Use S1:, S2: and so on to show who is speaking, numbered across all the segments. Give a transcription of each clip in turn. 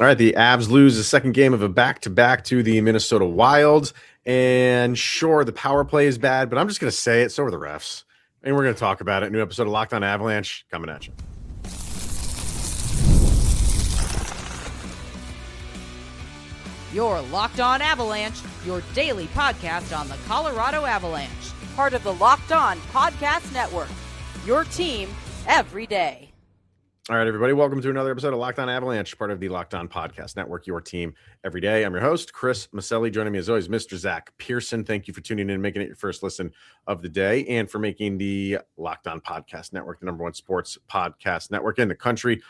S1: All right, the Avs lose the second game of a back-to-back to the Minnesota Wild. And sure, the power play is bad, but I'm just going to say it. So are the refs. And we're going to talk about it. New episode of Locked On Avalanche coming at you.
S2: You're Locked On Avalanche, your daily podcast on the Colorado Avalanche. Part of the Locked On Podcast Network, your team every day.
S1: All right, everybody, welcome to another episode of Locked On Avalanche, part of the Locked On Podcast Network, your team every day. I'm your host, Chris Micieli. Joining me as always, Mr. Zach Pearson. Thank you for tuning in and making it your first listen of the day, and for making the Locked On Podcast Network the number one sports podcast network in the country.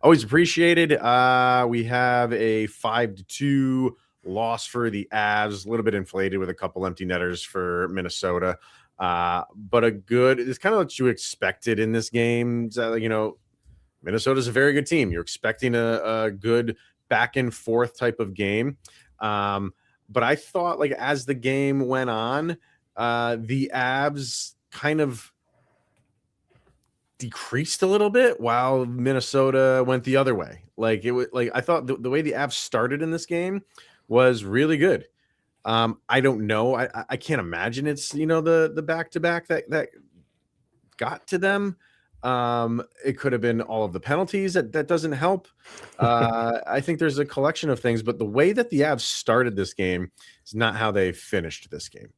S1: Always appreciated. We have a 5-2 loss for the Avs, a little bit inflated with a couple empty netters for Minnesota, but it's kind of what you expected in this game. Minnesota's a very good team. You're expecting a good back and forth type of game. But I thought, like, as the game went on, the Avs kind of decreased a little bit while Minnesota went the other way. Like, it was like, I thought the way the Avs started in this game was really good. I don't know. I can't imagine it's, the back-to-back that got to them. It could have been all of the penalties that doesn't help. I think there's a collection of things, but the way that the Avs started this game is not how they finished this game.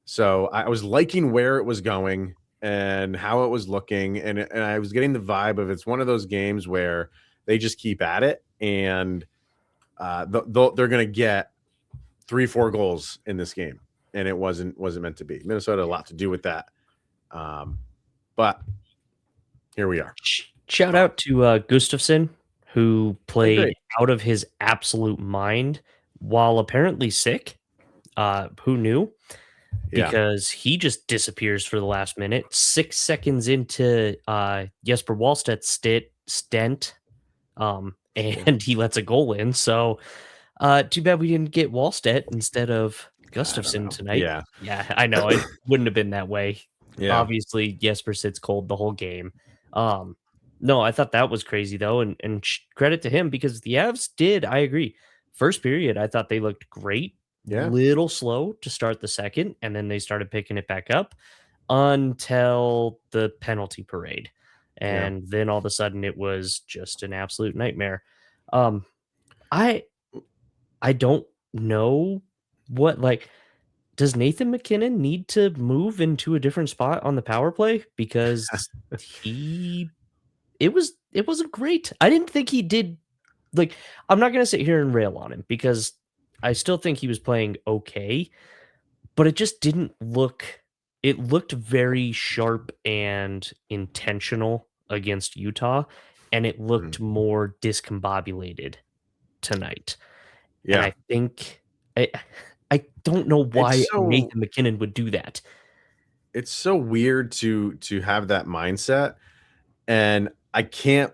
S1: So I was liking where it was going and how it was looking, and I was getting the vibe of it's one of those games where they just keep at it, and they're going to get 3-4 goals in this game, and it wasn't meant to be. Minnesota had a lot to do with that, but here we are.
S3: Shout out to Gustavsson, who played out of his absolute mind while apparently sick. Who knew? Because he just disappears for the last minute. 6 seconds into Jesper Wallstedt's stint, and he lets a goal in. So too bad we didn't get Wallstedt instead of Gustavsson tonight. Yeah, I know. It wouldn't have been that way. Yeah. Obviously, Jesper sits cold the whole game. No, I thought that was crazy though, and credit to him because the Avs did. I agree. First period, I thought they looked great. Yeah, little slow to start the second, and then they started picking it back up until the penalty parade, and then all of a sudden it was just an absolute nightmare. I don't know what does Nathan MacKinnon need to move into a different spot on the power play? Because it wasn't great. I didn't think he did. I'm not going to sit here and rail on him because I still think he was playing okay, but it just didn't look. It looked very sharp and intentional against Utah, and it looked more discombobulated tonight. Yeah, and I think I don't know why Nathan MacKinnon would do that.
S1: It's so weird to have that mindset, and I can't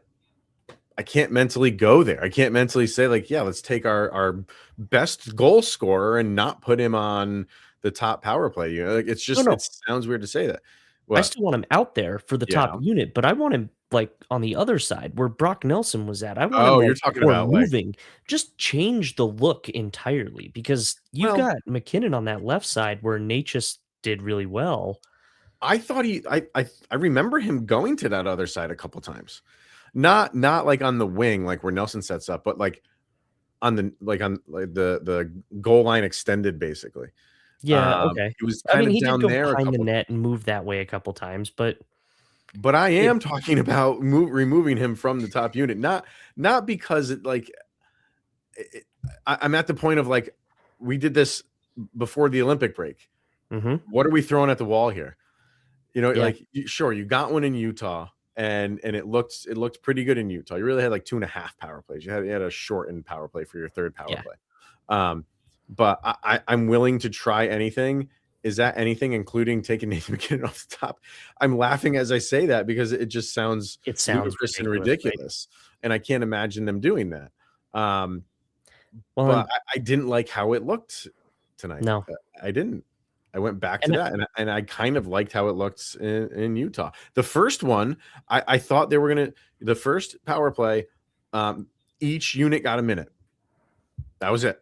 S1: mentally go there. I can't mentally say let's take our best goal scorer and not put him on the top power play. It's just It sounds weird to say that.
S3: I still want him out there for the top unit, but I want him on the other side where Brock Nelson was at. I want him
S1: you're talking about
S3: moving. Just change the look entirely because you've got MacKinnon on that left side where Nečas did really well.
S1: I thought I remember him going to that other side a couple times. Not like on the wing, like where Nelson sets up, but on the goal line extended, basically.
S3: Yeah, okay.
S1: He was kind of down
S3: did go
S1: there
S3: behind the net and move that way a couple times, but
S1: I am talking about removing him from the top unit, not because I'm at the point of we did this before the Olympic break.
S3: Mm-hmm.
S1: What are we throwing at the wall here? Sure, you got one in Utah. And it looked pretty good in Utah. You really had 2.5 power plays. You had a shortened power play for your third power play. But I'm willing to try anything. Is that anything, including taking Nathan MacKinnon off the top? I'm laughing as I say that because it just sounds ludicrous and ridiculous, right? And I can't imagine them doing that. But I didn't like how it looked tonight.
S3: No,
S1: I didn't. I went back to that, and I kind of liked how it looked in Utah. The first one, I thought they were the first power play, each unit got a minute. That was it.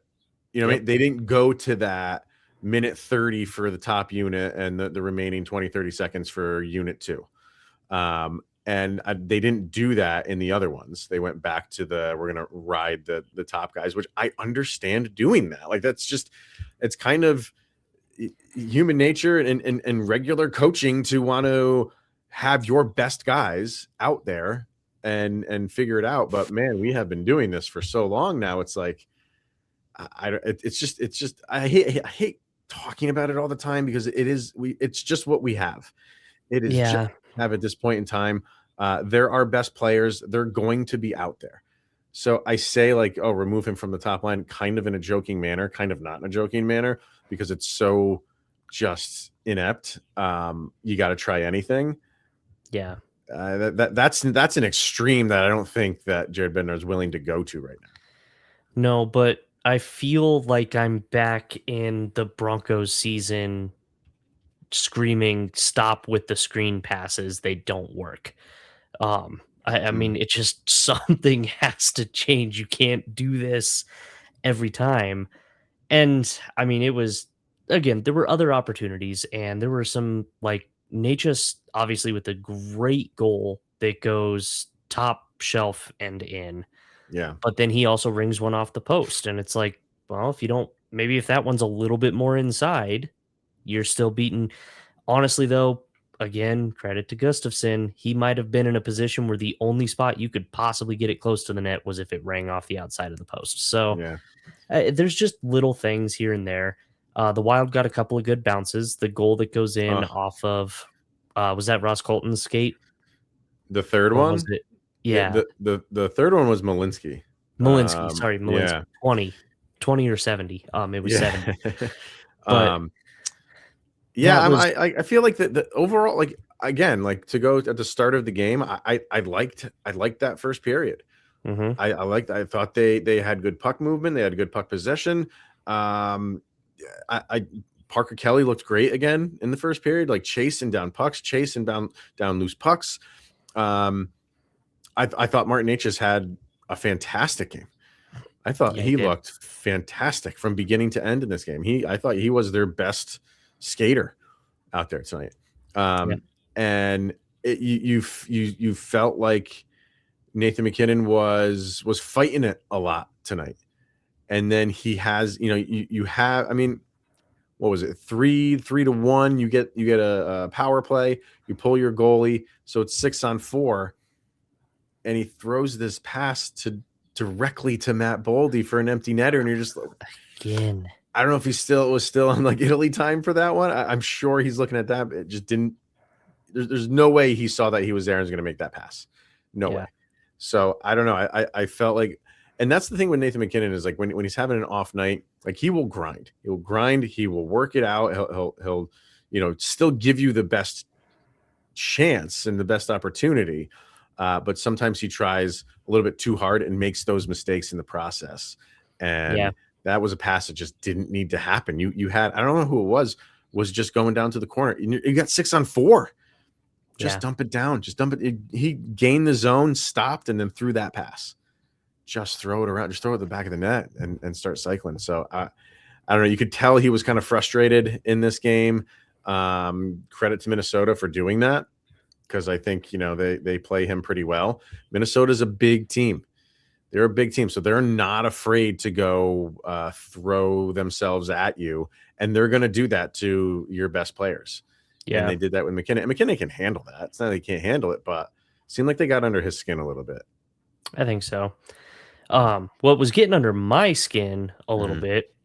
S1: You know, they didn't go to that minute 30 for the top unit and the remaining 20, 30 seconds for unit 2. And they didn't do that in the other ones. They went back to we're going to ride the top guys, which I understand doing that. Like, that's just, it's kind of human nature and regular coaching to want to have your best guys out there and figure it out. But man, we have been doing this for so long now. It's like, it's just I hate talking about it all the time because it's just what we have. It is just what we have at this point in time. They're our best players. They're going to be out there. So I say, like, oh, remove him from the top line, kind of in a joking manner, kind of not in a joking manner, because it's so just inept. You got to try anything.
S3: Yeah.
S1: That's an extreme that I don't think that Jared Bednar is willing to go to right now.
S3: No, but I feel like I'm back in the Broncos season screaming, stop with the screen passes. They don't work. I mean, it just, something has to change. You can't do this every time. And I mean, it was, again, there were other opportunities, and there were some, like, Nečas, obviously, with a great goal that goes top shelf and in.
S1: Yeah.
S3: But then he also rings one off the post, and it's like, well, maybe if that one's a little bit more inside, you're still beaten. Honestly, though, again, credit to Gustavsson. He might have been in a position where the only spot you could possibly get it close to the net was if it rang off the outside of the post. So there's just little things here and there. The Wild got a couple of good bounces. The goal that goes in off of, was that Ross Colton's skate?
S1: The third one?
S3: Was it? Yeah.
S1: The third one was Micieli.
S3: Micieli. Yeah. 20 or 70. It was 70. But
S1: I feel like the overall, like, again, like, to go at the start of the game, I liked that first period.
S3: Mm-hmm.
S1: I thought they had good puck movement, they had good puck possession. Parker Kelly looked great again in the first period, like chasing down pucks, chasing down loose pucks. I thought Martin Nečas had a fantastic game. I thought he looked fantastic from beginning to end in this game. I thought he was their best skater out there tonight. And you felt like Nathan MacKinnon was fighting it a lot tonight. And then he has, you have, I mean, what was it? 3-1. You get a power play, you pull your goalie. So it's 6-on-4. And he throws this pass directly to Matt Boldy for an empty netter. And you're just like,
S3: again,
S1: I don't know if he was still on, like, Italy time for that one. I'm sure he's looking at that. It just didn't. There's no way he saw that he was there and was going to make that pass. No way. So I don't know. I felt like, and that's the thing with Nathan MacKinnon is, like, when he's having an off night, like, he will grind. He will grind. He will work it out. He'll still give you the best chance and the best opportunity. But sometimes he tries a little bit too hard and makes those mistakes in the process. And that was a pass that just didn't need to happen. You had, I don't know who it was just going down to the corner. You got 6-on-4. Just dump it down. Just dump it. He gained the zone, stopped, and then threw that pass. Just throw it around. Just throw it at the back of the net and start cycling. So I don't know. You could tell he was kind of frustrated in this game. Credit to Minnesota for doing that, because I think, they play him pretty well. Minnesota's a big team. They're a big team, so they're not afraid to go throw themselves at you, and they're going to do that to your best players. Yeah, and they did that with MacKinnon. And MacKinnon can handle that. It's not that he can't handle it, but it seemed like they got under his skin a little bit.
S3: I think so. What was getting under my skin a little bit,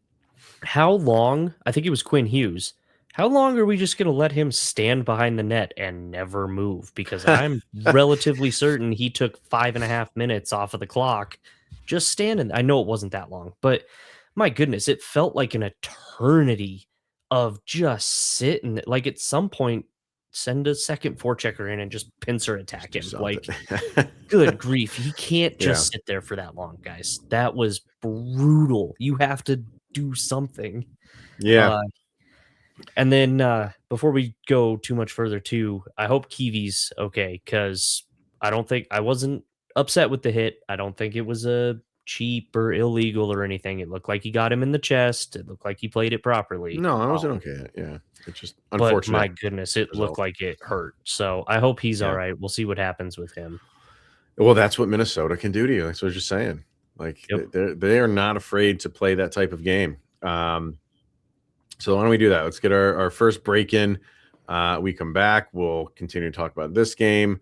S3: how long, I think it was Quinn Hughes, how long are we just going to let him stand behind the net and never move? Because I'm relatively certain he took 5.5 minutes off of the clock just standing. I know it wasn't that long, but my goodness, it felt like an eternity of just sitting. Like, at some point, send a second forechecker in and just pincer attack him. Like, good grief. He can't just sit there for that long, guys. That was brutal. You have to do something.
S1: Yeah.
S3: And then before we go too much further too, I hope Kiwi's okay, because I wasn't upset with the hit. I don't think it was a cheap or illegal or anything. It looked like he got him in the chest. It looked like he played it properly.
S1: No, I wasn't okay. Yeah, it's just
S3: But
S1: unfortunate.
S3: my goodness, it
S1: result.
S3: looked like it hurt. So I hope he's all right. We'll see what happens with him.
S1: Well, that's what Minnesota can do to you. That's what you're saying. Like they are not afraid to play that type of game. So why don't we do that? Let's get our first break in. We come back. We'll continue to talk about this game.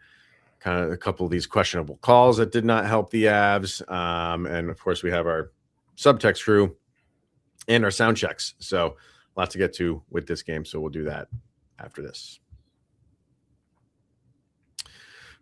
S1: Kind of a couple of these questionable calls that did not help the Avs. And of course, we have our subtext crew and our sound checks. So a lot to get to with this game. So we'll do that after this.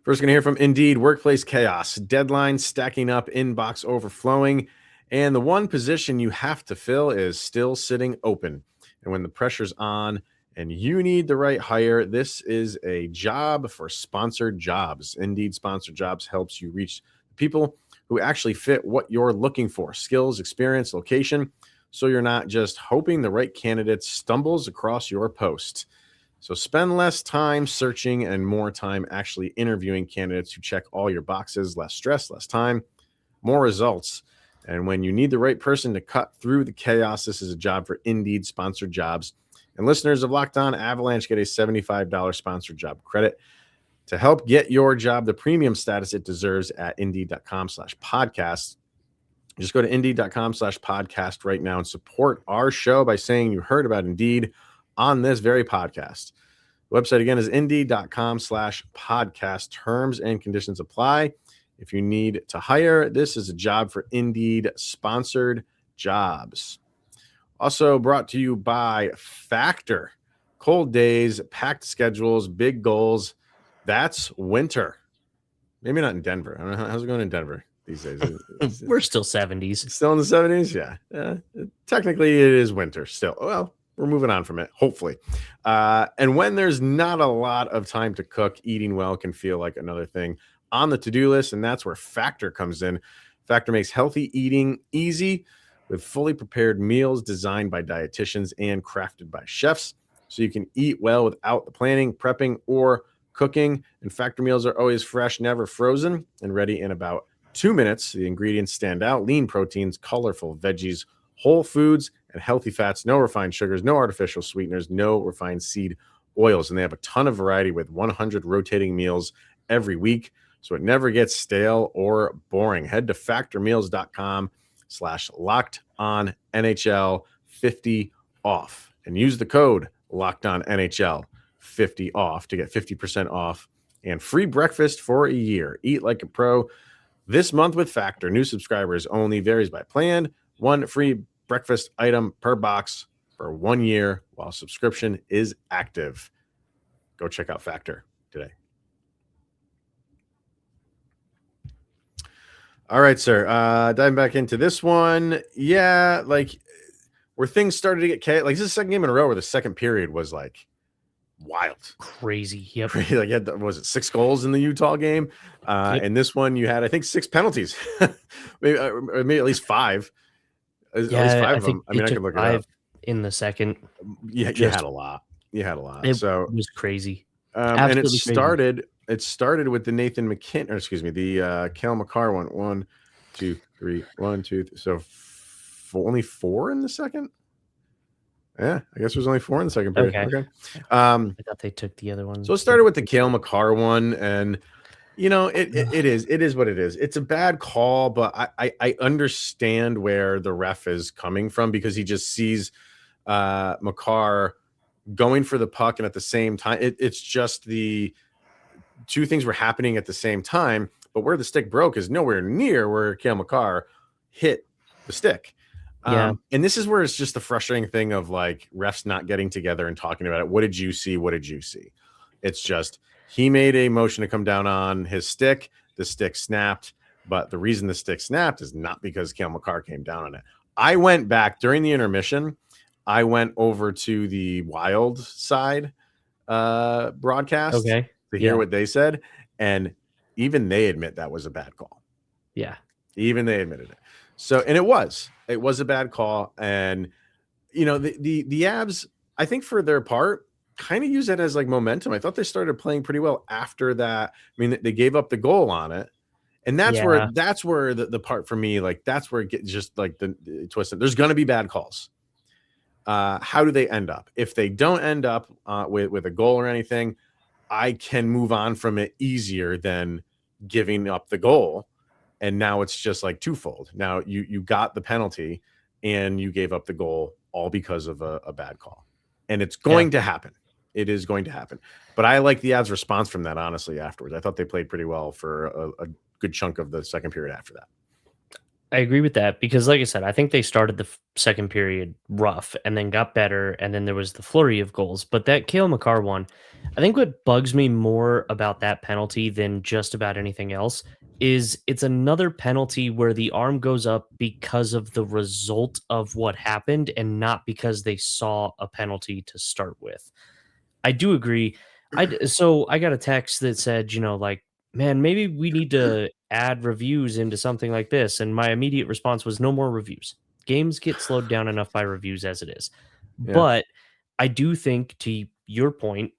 S1: First, going to hear from Indeed, workplace chaos, deadlines stacking up, inbox overflowing, and the one position you have to fill is still sitting open. And when the pressure's on and you need the right hire, this is a job for sponsored jobs. Indeed Sponsored Jobs helps you reach people who actually fit what you're looking for, skills, experience, location, so you're not just hoping the right candidate stumbles across your post. So spend less time searching and more time actually interviewing candidates who check all your boxes. Less stress, less time, more results. And when you need the right person to cut through the chaos, this is a job for Indeed Sponsored Jobs. And listeners of Locked On Avalanche get a $75 sponsored job credit to help get your job the premium status it deserves at Indeed.com/podcast. Just go to Indeed.com/podcast right now and support our show by saying you heard about Indeed on this very podcast. The website again is Indeed.com/podcast. Terms and conditions apply. If you need to hire, this is a job for Indeed Sponsored Jobs. Also brought to you by Factor. Cold days, packed schedules, big goals. That's winter. Maybe not in Denver. I don't know. How's it going in Denver these days?
S3: We're still 70s.
S1: Still in the 70s? Yeah. Technically, it is winter still. Well, we're moving on from it, hopefully. And when there's not a lot of time to cook, eating well can feel like another thing on the to-do list, and that's where Factor comes in. Factor makes healthy eating easy with fully prepared meals designed by dietitians and crafted by chefs, so you can eat well without the planning, prepping, or cooking. And Factor meals are always fresh, never frozen, and ready in about 2 minutes. The ingredients stand out: lean proteins, colorful veggies, whole foods, and healthy fats, no refined sugars, no artificial sweeteners, no refined seed oils. And they have a ton of variety with 100 rotating meals every week, so it never gets stale or boring. Head to factormeals.com/LockedOnNHL 50 off and use the code LockedOnNHL 50 off to get 50% off and free breakfast for a year. Eat like a pro this month with Factor. New subscribers only, varies by plan. One free breakfast item per box for 1 year while subscription is active. Go check out Factor today. All right, sir. Diving back into this one. Yeah, like where things started to get chaos. Like this is the second game in a row where the second period was like wild.
S3: Crazy. Yep.
S1: Like you had, was it 6 goals in the Utah game?
S3: Yep.
S1: And this one you had, I think, 6 penalties. maybe at least 5. At least 5 of them. I mean, I could look it up.
S3: In the second.
S1: Yeah, you had a lot. You had a lot.
S3: It
S1: so
S3: was crazy.
S1: And it started. Crazy. It started with the Nathan MacKinnon, or excuse me, the Cale Makar one. 1, 2, 3, 1, 2. So only 4 in the second. Yeah, I guess there was only 4 in the second period. Okay.
S3: I thought they took the other one.
S1: So it started with the Cale Makar one, and you know, it is what it is. It's a bad call, but I understand where the ref is coming from, because he just sees Makar going for the puck, and at the same time, it's just the two things were happening at the same time, but where the stick broke is nowhere near where Cale Makar hit the stick.
S3: Yeah.
S1: And this is where it's just the frustrating thing of like refs not getting together and talking about it. What did you see? What did you see? It's just he made a motion to come down on his stick. The stick snapped, but the reason the stick snapped is not because Cale Makar came down on it. I went back during the intermission. I went over to the Wild side broadcast to hear what they said, and even they admit that was a bad call.
S3: Yeah,
S1: even they admitted it. So, and it was a bad call, and you know the Avs, I think for their part, kind of use it as like momentum. I thought they started playing pretty well after that. I mean, they gave up the goal on it, And that's where the part for me, like that's where it gets just like the twisted. There's going to be bad calls. How do they end up? If they don't end up with a goal or anything, I can move on from it easier than giving up the goal. And now it's just like twofold. Now you got the penalty and you gave up the goal all because of a bad call. And it's going to happen. It is going to happen. But I like the Avs' response from that, honestly, afterwards. I thought they played pretty well for a good chunk of the second period after that.
S3: I agree with that because, like I said, I think they started the second period rough and then got better, and then there was the flurry of goals. But that Cale Makar one, I think what bugs me more about that penalty than just about anything else is it's another penalty where the arm goes up because of the result of what happened and not because they saw a penalty to start with. I do agree. So I got a text that said, like, man, maybe we need to add reviews into something like this. And my immediate response was no more reviews. Games get slowed down enough by reviews as it is. Yeah. But I do think, to your point,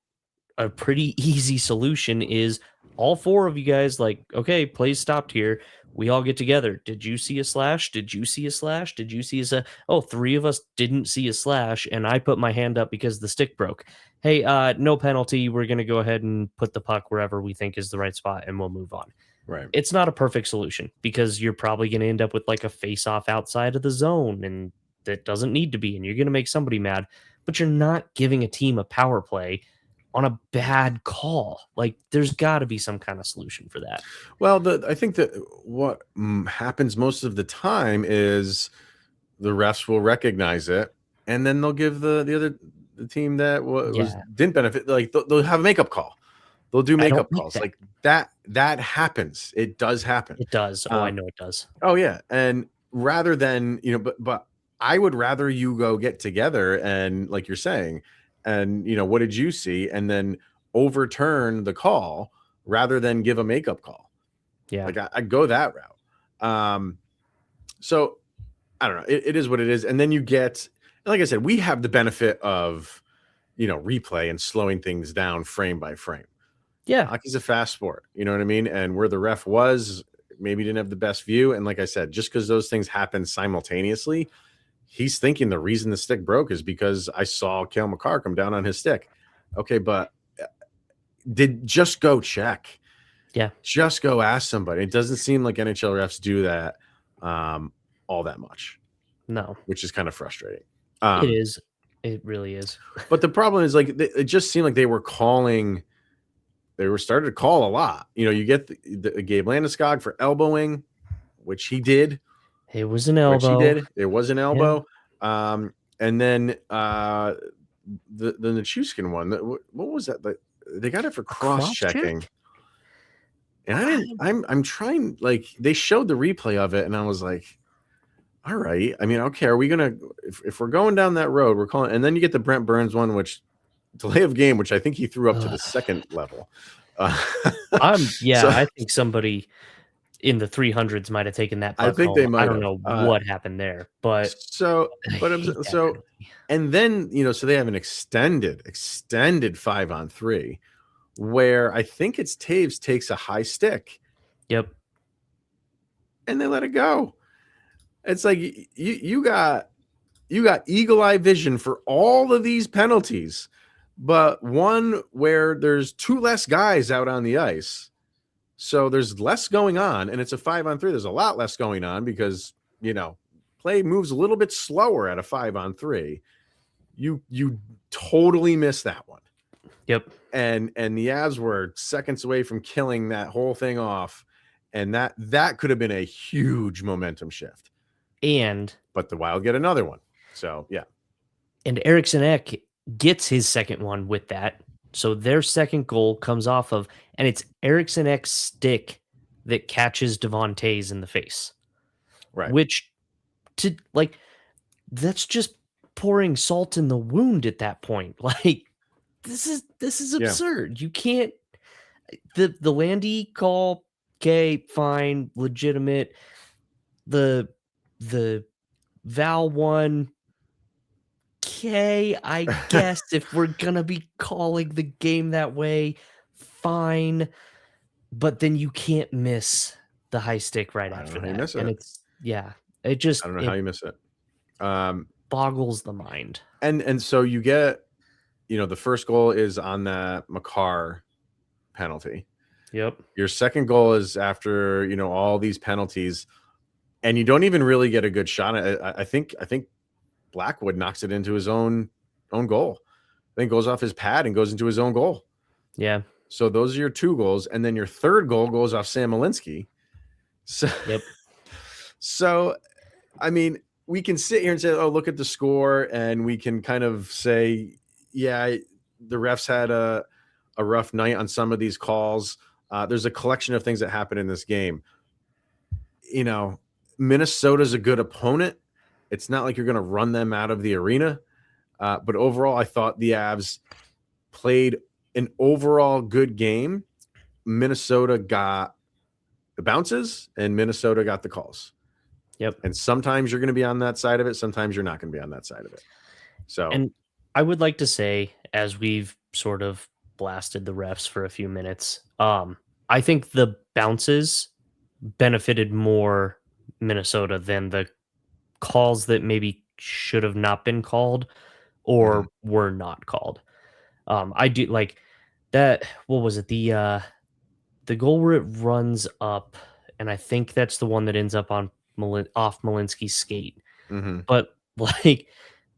S3: a pretty easy solution is all four of you guys, like, okay, plays stopped here. We all get together. Did you see a slash? Did you see a slash? Did you see a... Oh, three of us didn't see a slash, and I put my hand up because the stick broke. Hey, no penalty. We're going to go ahead and put the puck wherever we think is the right spot, and we'll move on.
S1: Right.
S3: It's not a perfect solution because you're probably going to end up with like a face-off outside of the zone, and that doesn't need to be, and you're going to make somebody mad, but you're not giving a team a power play on a bad call. Like, there's got to be some kind of solution for that.
S1: Well, I think that what happens most of the time is the refs will recognize it, and then they'll give the team that didn't benefit, like they'll have a makeup call. They'll do makeup calls like that. That happens. It does happen.
S3: It does. Oh, I know it does.
S1: Oh yeah, and rather than but I would rather you go get together and, like you're saying, and what did you see, and then overturn the call rather than give a makeup call.
S3: Yeah,
S1: like I'd go that route. So I don't know. It is what it is, and then you get, like I said, we have the benefit of replay and slowing things down frame by frame.
S3: Yeah,
S1: hockey's a fast sport. You know what I mean? And where the ref was, maybe didn't have the best view. And like I said, just because those things happen simultaneously, he's thinking the reason the stick broke is because I saw Cale Makar come down on his stick. Okay, but just go check.
S3: Yeah,
S1: just go ask somebody. It doesn't seem like NHL refs do that all that much.
S3: No,
S1: which is kind of frustrating.
S3: It is. It really is.
S1: But the problem is, like, it just seemed like they were calling. They were starting to call a lot. You get the Gabe Landeskog for elbowing, which he did.
S3: It was an elbow.
S1: Which he did. It was an elbow. Yeah. And then the Nečas one. What was that? They got it for cross checking. And I'm trying. Like, they showed the replay of it, and I was like, all right. I mean, okay. Are we gonna if we're going down that road, we're calling? And then you get the Brent Burns one, which delay of game, which I think he threw up to the second level.
S3: I think somebody in the 300s might have taken that.
S1: I think home. They might.
S3: I don't know what happened there, but
S1: and then so they have an extended 5-on-3 where I think it's Taves takes a high stick.
S3: Yep.
S1: And they let it go. It's like you got eagle eye vision for all of these penalties, but one where there's two less guys out on the ice. So there's less going on, and it's a 5-on-3. There's a lot less going on because, play moves a little bit slower at a 5-on-3. You totally missed that one.
S3: Yep.
S1: And the Avs were seconds away from killing that whole thing off, and that could have been a huge momentum shift.
S3: But
S1: the Wild get another one. So, yeah.
S3: And Eriksson Ek gets his second one with that. So their second goal comes off of, and it's Eriksson Ek's stick that catches Devon Toews in the face.
S1: Right.
S3: Which, that's just pouring salt in the wound at that point. Like, this is absurd. You can't, the Landy call, okay, fine, legitimate. The Val one, okay, I guess if we're gonna be calling the game that way, fine. But then you can't miss the high stick right
S1: I don't
S3: after
S1: know how you
S3: that.
S1: miss
S3: And
S1: it.
S3: it's it just
S1: I don't know how you miss it.
S3: boggles the mind.
S1: And so you get, the first goal is on that Makar penalty.
S3: Yep.
S1: Your second goal is after, all these penalties, and you don't even really get a good shot. I think Blackwood knocks it into his own goal. Then goes off his pad and goes into his own goal.
S3: Yeah.
S1: So those are your 2 goals, and then your third goal goes off Sam Malinsky. So,
S3: Yep.
S1: So, I mean, we can sit here and say, "Oh, look at the score," and we can kind of say, "Yeah, the refs had a rough night on some of these calls." There's a collection of things that happen in this game. Minnesota's a good opponent. It's not like you're going to run them out of the arena. But overall, I thought the Avs played an overall good game. Minnesota got the bounces, and Minnesota got the calls.
S3: Yep.
S1: And sometimes you're going to be on that side of it. Sometimes you're not going to be on that side of it. So,
S3: And I would like to say, as we've sort of blasted the refs for a few minutes, I think the bounces benefited more Minnesota than the calls that maybe should have not been called or were not called. I do like that. What was it? The goal where it runs up, and I think that's the one that ends up on off Malinsky's skate. But like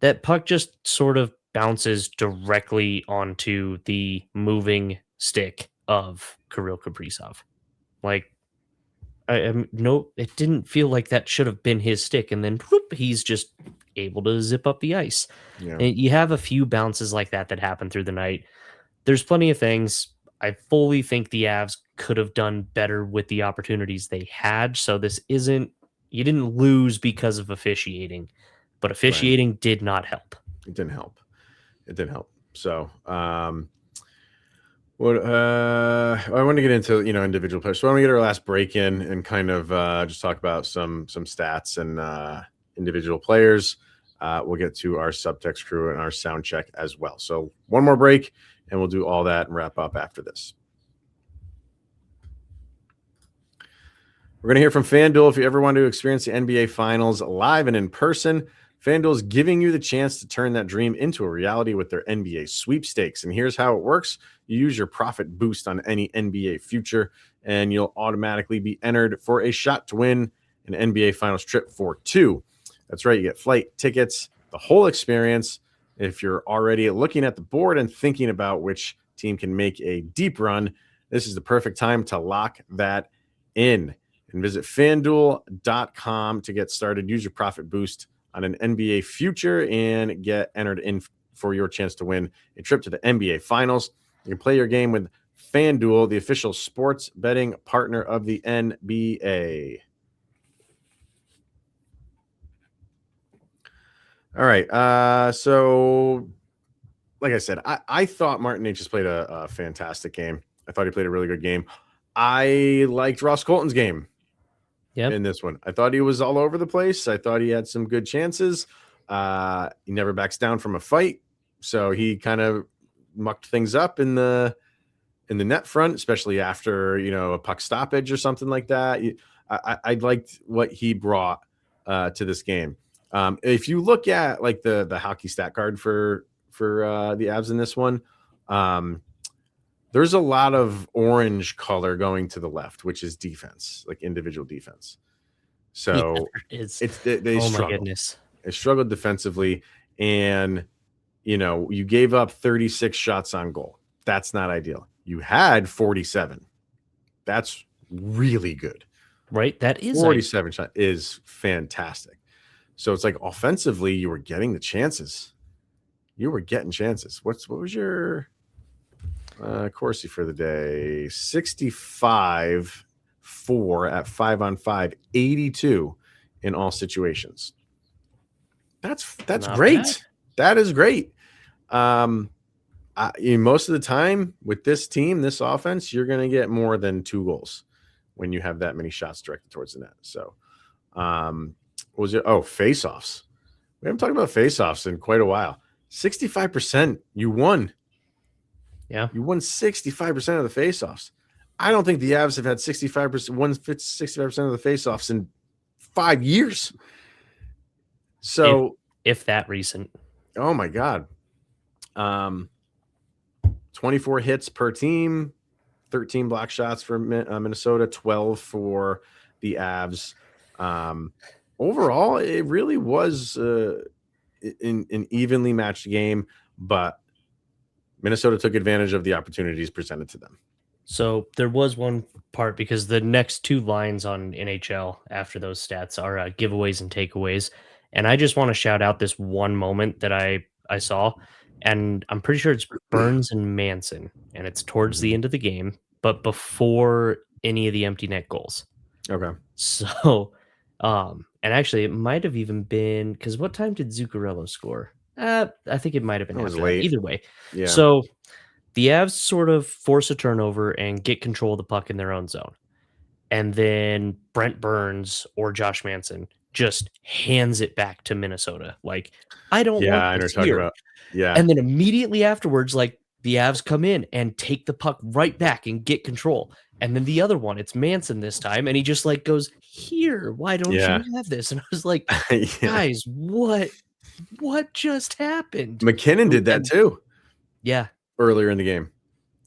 S3: that puck just sort of bounces directly onto the moving stick of Kirill Kaprizov. Like, no, it didn't feel like that should have been his stick, and then whoop, he's just able to zip up the ice.
S1: Yeah.
S3: And you have a few bounces like that happen through the night. There's plenty of things. I fully think the Avs could have done better with the opportunities they had. So this isn't, you didn't lose because of officiating, but officiating did not help.
S1: It didn't help. So, what I want to get into, individual players. So I want to get our last break in and kind of just talk about some stats and individual players. We'll get to our subtext crew and our sound check as well. So one more break, and we'll do all that and wrap up after this. We're going to hear from FanDuel. If you ever want to experience the NBA Finals live and in person, FanDuel is giving you the chance to turn that dream into a reality with their NBA sweepstakes. And here's how it works. You use your profit boost on any NBA future, and you'll automatically be entered for a shot to win an NBA Finals trip for 2. That's right. You get flight tickets, the whole experience. If you're already looking at the board and thinking about which team can make a deep run, this is the perfect time to lock that in. And visit FanDuel.com to get started. Use your profit boost on an NBA future and get entered in for your chance to win a trip to the NBA Finals. You can play your game with FanDuel, the official sports betting partner of the NBA. All right. So, like I said, I thought Martin Nečas played a fantastic game. I thought he played a really good game. I liked Ross Colton's game. In this one. I thought he was all over the place. I thought he had some good chances. He never backs down from a fight. So he kind of mucked things up in the net front, especially after, a puck stoppage or something like that. I liked what he brought to this game. If you look at like the hockey stat card for the Avs in this one, there's a lot of orange color going to the left, which is defense, like individual defense. So they struggled.
S3: My goodness.
S1: They struggled defensively, and you gave up 36 shots on goal. That's not ideal. You had 47. That's really good.
S3: Right? That is
S1: 47 shot is fantastic. So it's like offensively, you were getting the chances. You were getting chances. What was your Corsi for the day? 65 4 at 5-on-5, 82 in all situations. That's
S3: Not
S1: great.
S3: bad.
S1: That is great. Most of the time with this team, this offense, you're going to get more than 2 goals when you have that many shots directed towards the net. So, what was it? Oh, face-offs. We haven't talked about face-offs in quite a while. 65%. You won.
S3: Yeah.
S1: You won 65% of the face-offs. I don't think the Avs have had 65%, 65% of the faceoffs in 5 years. So
S3: if that recent.
S1: Oh my God. 24 hits per team, 13 block shots for Minnesota, 12 for the Avs. Overall, it really was an evenly matched game, but Minnesota took advantage of the opportunities presented to them.
S3: So there was one part, because the next two lines on NHL after those stats are giveaways and takeaways. And I just want to shout out this one moment that I saw, and I'm pretty sure it's Burns and Manson, and it's towards the end of the game, but before any of the empty net goals.
S1: Okay.
S3: So, and actually it might have even been, because what time did Zuccarello score? I think it might have been
S1: It was
S3: after
S1: late.
S3: that. Either way.
S1: Yeah.
S3: So the Avs sort of force a turnover and get control of the puck in their own zone. And then Brent Burns or Josh Manson just hands it back to Minnesota. Like, I don't want this here.
S1: Yeah.
S3: And then immediately afterwards, like, the Avs come in and take the puck right back and get control. And then the other one, it's Manson this time, and he just like goes, "Here, why don't you have this?" And I was like, guys, what just happened?
S1: MacKinnon did that too.
S3: Yeah.
S1: Earlier in the game.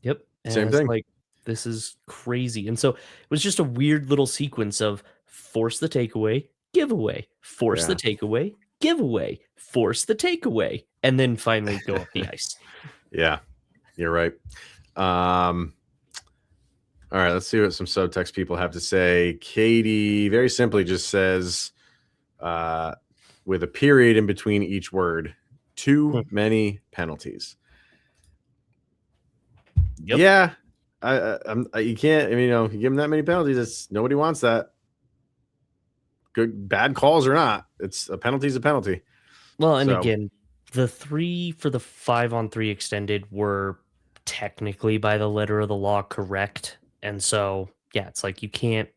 S3: Yep. And
S1: same thing.
S3: Like, this is crazy. And so it was just a weird little sequence of force the takeaway, giveaway, force the takeaway, giveaway, force the takeaway, and then finally go up the ice.
S1: Yeah, you're right. All right, let's see what some subtext people have to say. Katie very simply just says, with a period in between each word, too many penalties.
S3: Yep.
S1: Yeah, you can't. I mean, you give them that many penalties. Nobody wants that. Good, bad calls or not, it's a penalty's a penalty.
S3: Well, and again, the 3 for the 5-on-3 extended were technically by the letter of the law correct, and so yeah, it's like you can't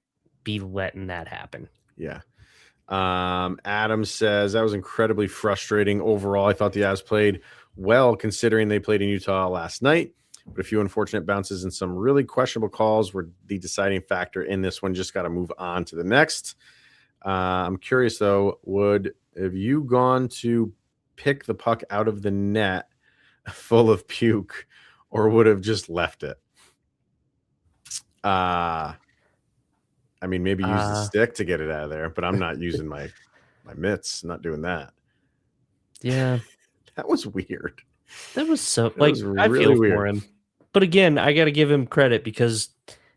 S3: be letting that happen.
S1: Yeah. Adam says that was incredibly frustrating overall. I thought the Avs played well considering they played in Utah last night, but a few unfortunate bounces and some really questionable calls were the deciding factor in this one. Just got to move on to the next. I'm curious though, have you gone to pick the puck out of the net full of puke, or would have just left it? I mean, maybe use the stick to get it out of there, but I'm not using my mitts. Not doing that.
S3: Yeah,
S1: that was weird.
S3: That was so like really I feel weird for him. But again, I got to give him credit, because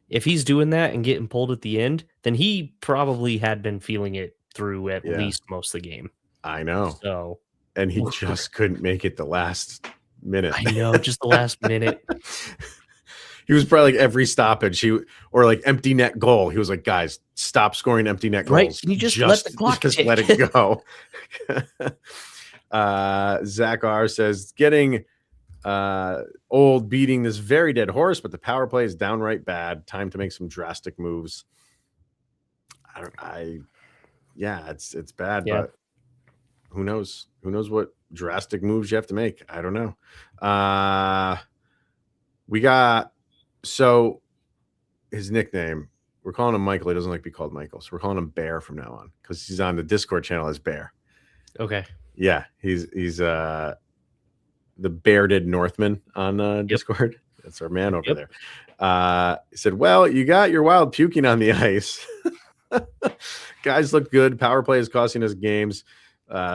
S3: if he's doing that and getting pulled at the end, then he probably had been feeling it through at least most of the game.
S1: I know.
S3: So,
S1: and he just couldn't make it the last minute.
S3: I know, just the last minute.
S1: He was probably like every stoppage, or like empty net goal. He was like, guys, stop scoring empty net goals.
S3: Right? Can you just let the clock
S1: just let it go? Zach R says, getting old beating this very dead horse, but the power play is downright bad. Time to make some drastic moves. It's bad, but who knows? Who knows what drastic moves you have to make? I don't know. We got, so his nickname, we're calling him Michael. He doesn't like to be called Michael, so we're calling him Bear from now on, because he's on the Discord channel as Bear.
S3: Okay.
S1: Yeah, he's the Bearded Northman on Discord. That's our man over there. He said, well, you got your wild puking on the ice. Guys look good. Power play is costing us games.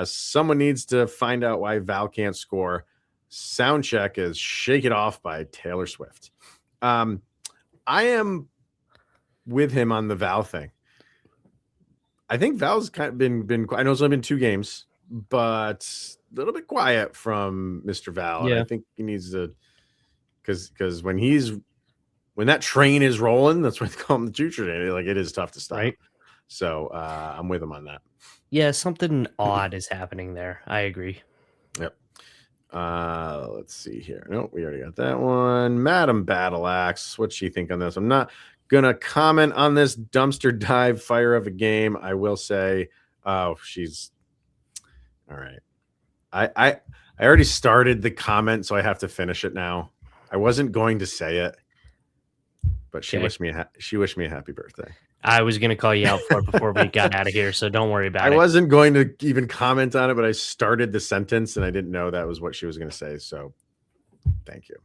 S1: Someone needs to find out why Val can't score. Sound check is Shake It Off by Taylor Swift. I am with him on the Val thing. I think Val's kind of been I know it's only been 2 games, but a little bit quiet from Mr. Val. Yeah. I think he needs to, because when that train is rolling, that's what they call him, the choo train. Like, it is tough to stop. Right. So I'm with him on that.
S3: Yeah, something odd is happening there. I agree.
S1: Yep. Let's see here. Nope, we already got that one. Madam Battle Axe, what's she think on this? I'm not gonna comment on this dumpster dive fire of a game. I will say, she's all right. I already started the comment, so I have to finish it now. I wasn't going to say it, but she wished me a happy birthday.
S3: I was going to call you out for it before we got out of here, so don't worry about it.
S1: I wasn't going to even comment on it, but I started the sentence and I didn't know that was what she was going to say. So thank you.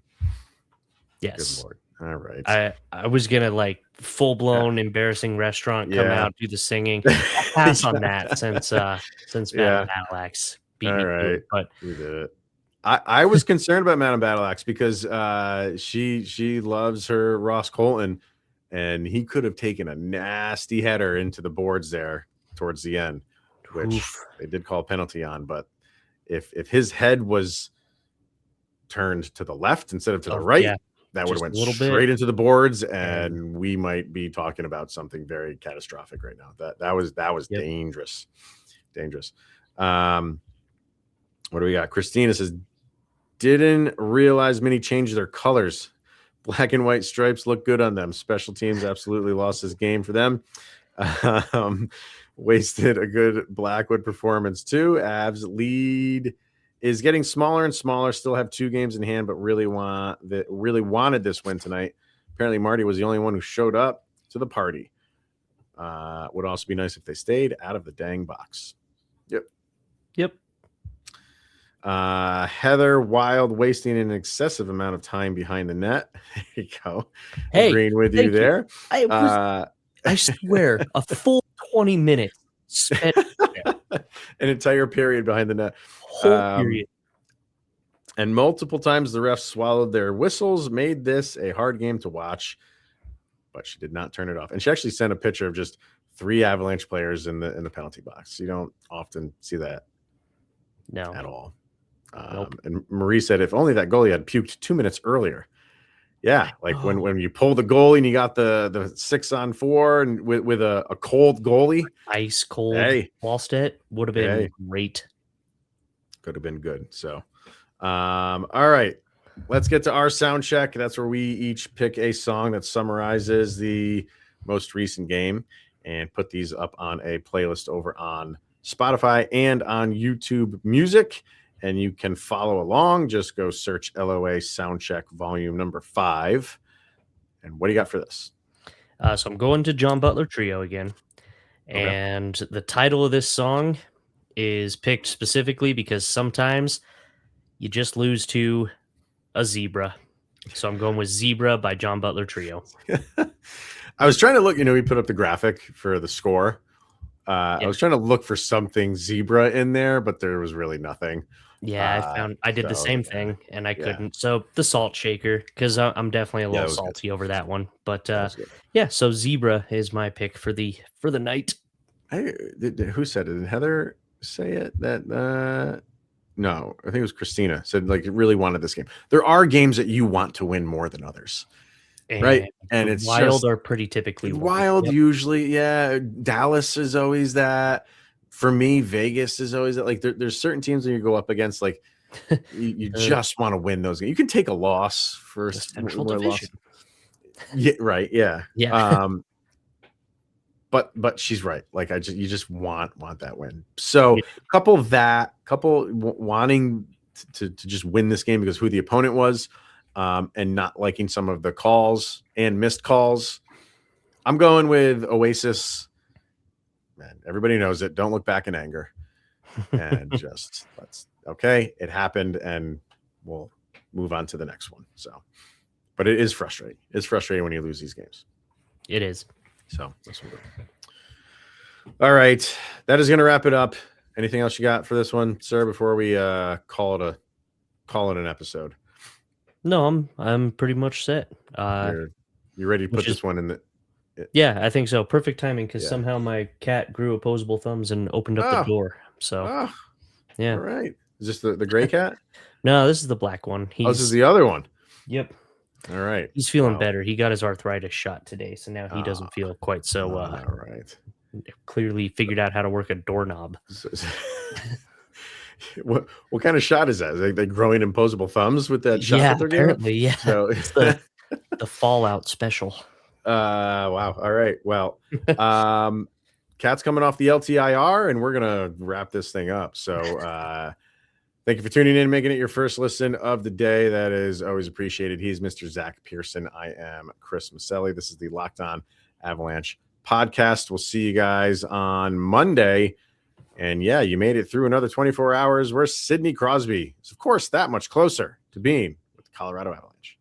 S3: Yes.
S1: Good Lord. All right.
S3: I was going to like full blown embarrassing restaurant come out, do the singing. I'll pass on that since Madam Battleaxe beat me to it, but
S1: we did it. I was concerned about Madam Battleaxe because she loves her Ross Colton, and he could have taken a nasty header into the boards there towards the end, which they did call a penalty on. But if his head was turned to the left instead of to the right, that would have went straight into the boards, and we might be talking about something very catastrophic right now. That was dangerous. What do we got? Christina says, didn't realize many changed their colors. Black and white stripes look good on them. Special teams absolutely lost this game for them. Wasted a good Blackwood performance too. Avs lead is getting smaller and smaller. Still have 2 games in hand, but really wanted this win tonight. Apparently, Marty was the only one who showed up to the party. Would also be nice if they stayed out of the dang box.
S3: Yep.
S1: Heather Wild wasting an excessive amount of time behind the net. There you go.
S3: Hey,
S1: agreeing with you there.
S3: I swear, a full 20 minutes spent
S1: an entire period behind the net.
S3: Whole period.
S1: And multiple times the refs swallowed their whistles, made this a hard game to watch, but she did not turn it off. And she actually sent a picture of just 3 Avalanche players in the penalty box. You don't often see that at all.
S3: Nope.
S1: And Marie said, if only that goalie had puked 2 minutes earlier. Yeah, like when you pull the goalie and you got the 6-on-4 and with a cold goalie,
S3: ice cold, Wallstedt would have been great.
S1: Could have been good. So, all right, let's get to our sound check. That's where we each pick a song that summarizes the most recent game and put these up on a playlist over on Spotify and on YouTube Music. And you can follow along. Just go search LOA Soundcheck Volume number 5. And what do you got for this?
S3: So I'm going to John Butler Trio again. Okay. And the title of this song is picked specifically because sometimes you just lose to a zebra. So I'm going with Zebra by John Butler Trio.
S1: I was trying to look, we put up the graphic for the score. I was trying to look for something zebra in there, but there was really nothing.
S3: Yeah, I did the same thing, and I couldn't. So the Salt Shaker, because I'm definitely a little salty over that one. But so Zebra is my pick for the night.
S1: Who said it? Did Heather say it? No, I think it was Christina said really wanted this game. There are games that you want to win more than others. Right, and it's
S3: Wild are pretty typically
S1: Wild. Usually, Dallas is always that. For me, Vegas is always that. Like there's certain teams that you go up against. Like you just want to win those games. You can take a loss for
S3: Central Division.
S1: Yeah, right. Yeah,
S3: yeah.
S1: But she's right. Like you just want that win. So couple wanting to just win this game because who the opponent was. And not liking some of the calls and missed calls. I'm going with Oasis. Man, everybody knows it. Don't look back in anger. And just it happened, and we'll move on to the next one. So, but it is frustrating. It's frustrating when you lose these games.
S3: It is.
S1: So let's move on. All right. That is going to wrap it up. Anything else you got for this one, sir, before we call it an episode?
S3: No, I'm pretty much set.
S1: You're ready to put this one in the...
S3: Yeah, I think so. Perfect timing because somehow my cat grew opposable thumbs and opened up the door. So, yeah.
S1: All right. Is this the gray cat?
S3: No, this is the black one.
S1: This is the other one.
S3: Yep.
S1: All right.
S3: He's feeling better. He got his arthritis shot today, so now he doesn't feel quite so...
S1: all right.
S3: Clearly figured out how to work a doorknob.
S1: What kind of shot is that? Is they growing opposable thumbs with that shot?
S3: Yeah,
S1: that they're
S3: apparently,
S1: giving? So
S3: it's the Fallout special.
S1: Wow. All right. Well, Cat's coming off the LTIR, and we're gonna wrap this thing up. So Thank you for tuning in, making it your first listen of the day. That is always appreciated. He's Mr. Zach Pearson. I am Chris Micieli. This is the Locked On Avalanche podcast. We'll see you guys on Monday. And yeah, you made it through another 24 hours where Sidney Crosby is, of course, that much closer to being with the Colorado Avalanche.